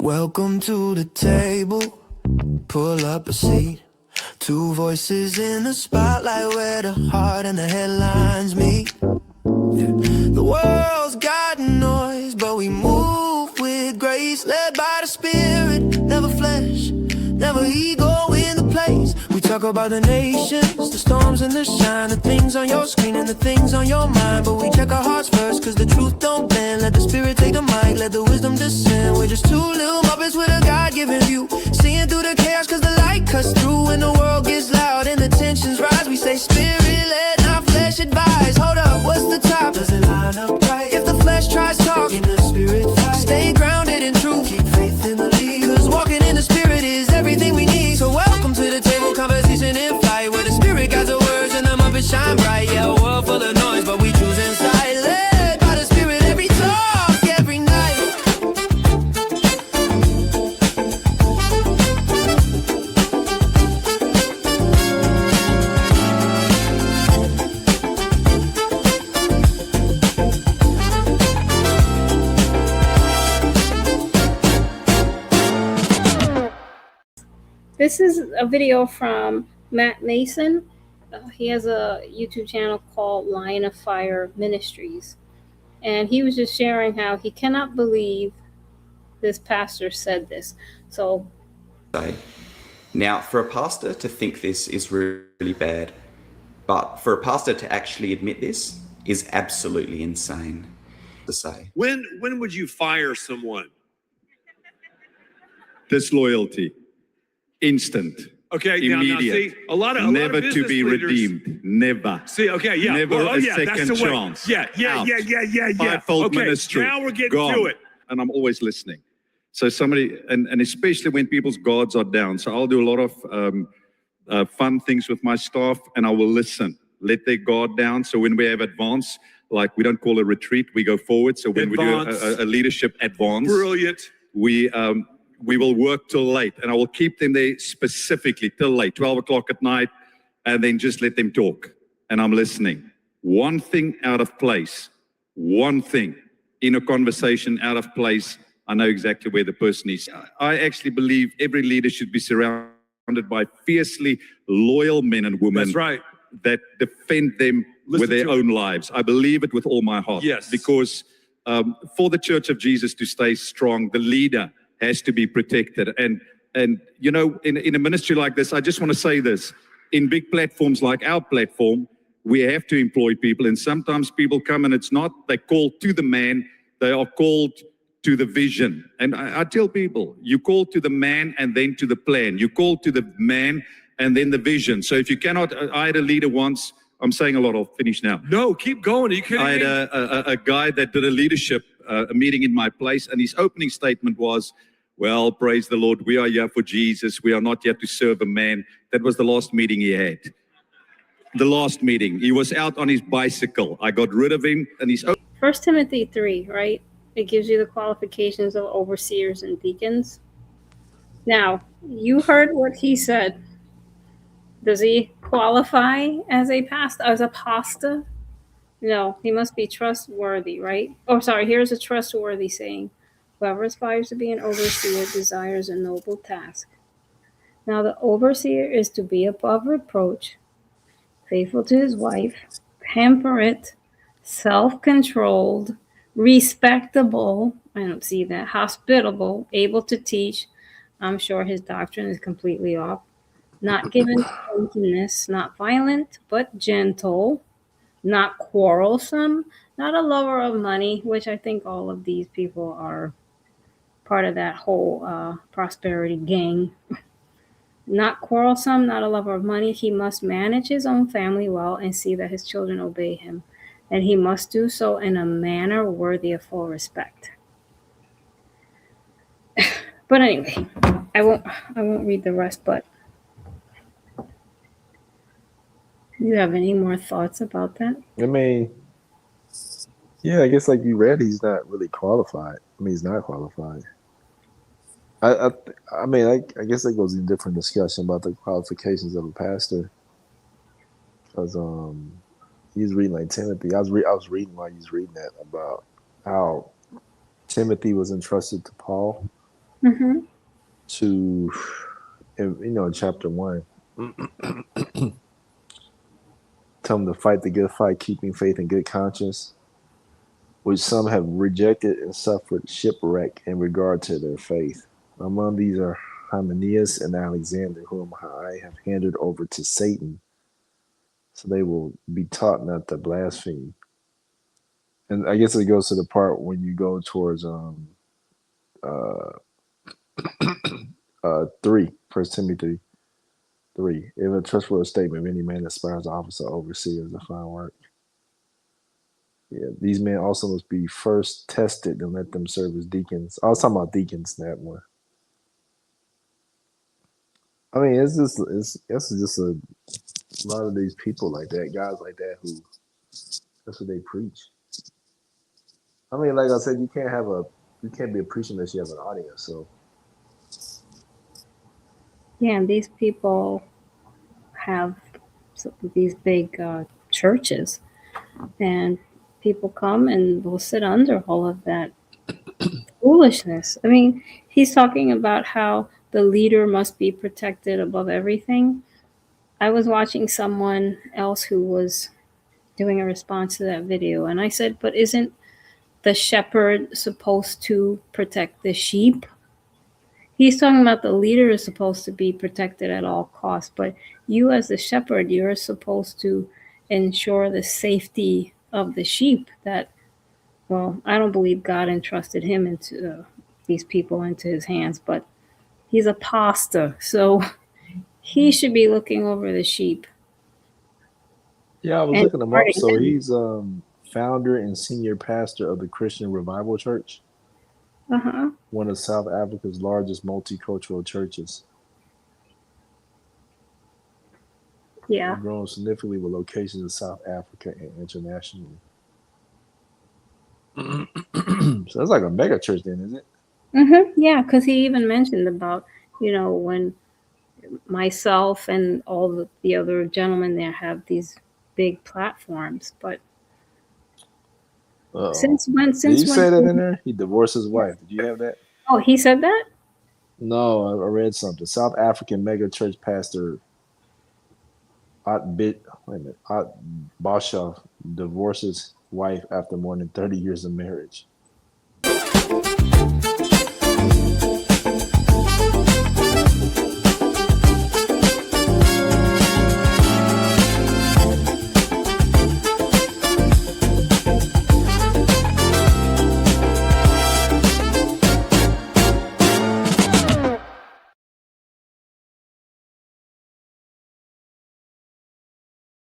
Welcome to the table, pull up a seat. Two voices in the spotlight where the heart and the headlines meet. The world's got noise, but we move with grace, led by the Spirit, never flesh, never ego in the place. We talk about the nations, the storms and the shine, the things on your screen and the things on your mind. But we check our hearts first, cause the truth don't bend. Let the Spirit take the mic, let the wisdom descend. We're just two little Muppets with a God-given view, seeing through the chaos cause the light cuts through. When the world gets loud and the tensions rise, we say Spirit-led, not flesh advice. Hold up, what's the top? Does it line up right? If the flesh tries talking, the Spirit fight. Stay grounded in truth, keep faith in the lead, cause walking in the Spirit is everything we need. So welcome to the table, conversation in flight, where the Spirit guides the words and the Muppets shine bright. Yeah, a world full of noise, but we choose inside, led by the Spirit every talk, every night. This is a video from Matt Mason. He has a YouTube channel called Line of Fire Ministries. And he was just sharing how he cannot believe this pastor said this. So, now, for a pastor to think this is really bad, but for a pastor to actually admit this is absolutely insane to say. When would you fire someone? Disloyalty. Instant. Okay, immediate. Now, see, a lot of never business to be leaders, redeemed. Never. See, okay, yeah. Never well, a yeah, second that's the way. chance. Yeah. Fivefold Okay, ministry. now we're getting gone. to it. And I'm always listening. So somebody, and especially when people's guards are down. So I'll do a lot of fun things with my staff, and I will listen. Let their guard down. So when we have advance, like we don't call a retreat, we go forward. So when Advance. we do a leadership advance, Brilliant. we will work till late, and I will keep them there specifically till late, 12 o'clock at night, and then just let them talk. And I'm listening. One thing out of place, one thing in a conversation out of place, I know exactly where the person is. I actually believe every leader should be surrounded by fiercely loyal men and women. That's right. That defend them with their own lives. I believe it with all my heart. Yes. Because for the Church of Jesus to stay strong, the leader has to be protected. And you know, in a ministry like this, I just want to say this. In big platforms like our platform, we have to employ people. And sometimes people come and it's not, they're called to the man, they are called to the vision. And I tell people, you call to the man and then to the plan. You call to the man and then the vision. So if you cannot, I had a leader once, I'm saying a lot, I'll finish now. No, keep going. Are you kidding I had me? a guy that did a leadership a meeting in my place, and his opening statement was, well, praise the Lord, we are here for Jesus. We are not here to serve a man. That was the last meeting he had. The last meeting. He was out on his bicycle. I got rid of him, and he's... 1 Timothy 3, right? It gives you the qualifications of overseers and deacons. Now, you heard what he said. Does he qualify as a pastor, as a pastor? No, he must be trustworthy, right? Oh, sorry, here's a trustworthy saying. Whoever aspires to be an overseer desires a noble task. Now, the overseer is to be above reproach, faithful to his wife, temperate, self-controlled, respectable, I don't see that, hospitable, able to teach. I'm sure his doctrine is completely off. Not given to drunkenness, not violent, but gentle, not quarrelsome, not a lover of money, which I think all of these people are part of that whole prosperity gang. Not quarrelsome, not a lover of money. He must manage his own family well and see that his children obey him. And he must do so in a manner worthy of full respect. But anyway, I won't read the rest, but do you have any more thoughts about that? I mean, yeah, I guess like you read, he's not really qualified. I mean, he's not qualified. I mean, I guess that goes in a different discussion about the qualifications of a pastor. Because he was reading like Timothy. I was reading while he was reading that about how Timothy was entrusted to Paul. Mm-hmm. to, in chapter 1, tell them to fight the good fight, keeping faith and good conscience, which some have rejected and suffered shipwreck in regard to their faith. Among these are Hymenaeus and Alexander, whom I have handed over to Satan, so they will be taught not to blaspheme. And I guess it goes to the part when you go towards uh 3, 1 Timothy 3. If a trustworthy statement, if any man aspires to office or overseer of the fine work. Yeah, these men also must be first tested and let them serve as deacons. I was talking about deacons in that one. I mean, it's just a lot of these people like that, guys like that, who that's what they preach. I mean, like I said, you can't be a preacher unless you have an audience. So Yeah, and these people have these big churches, and people come and will sit under all of that foolishness. I mean, he's talking about how the leader must be protected above everything. I was watching someone else who was doing a response to that video, and I said, but isn't the shepherd supposed to protect the sheep? He's talking about the leader is supposed to be protected at all costs, but you as the shepherd, you're supposed to ensure the safety of the sheep. That, well, I don't believe God entrusted him into these people into his hands, but he's a pastor, so he should be looking over the sheep yeah, I was and looking him up. guarding So them. he's founder and senior pastor of the Christian Revival Church, Uh-huh. one of South Africa's largest multicultural churches. Yeah. They've grown significantly with locations in South Africa and internationally. So that's like a mega church, then, is it? Mm-hmm. Yeah, because he even mentioned about, when myself and all the other gentlemen there have these big platforms. But Uh-oh. since when? Did Since you when? say that in there? He divorced his wife. Did you have that? Oh, he said that? No, I read something. South African mega church pastor wait a minute, Boshoff divorces wife after more than 30 years of marriage.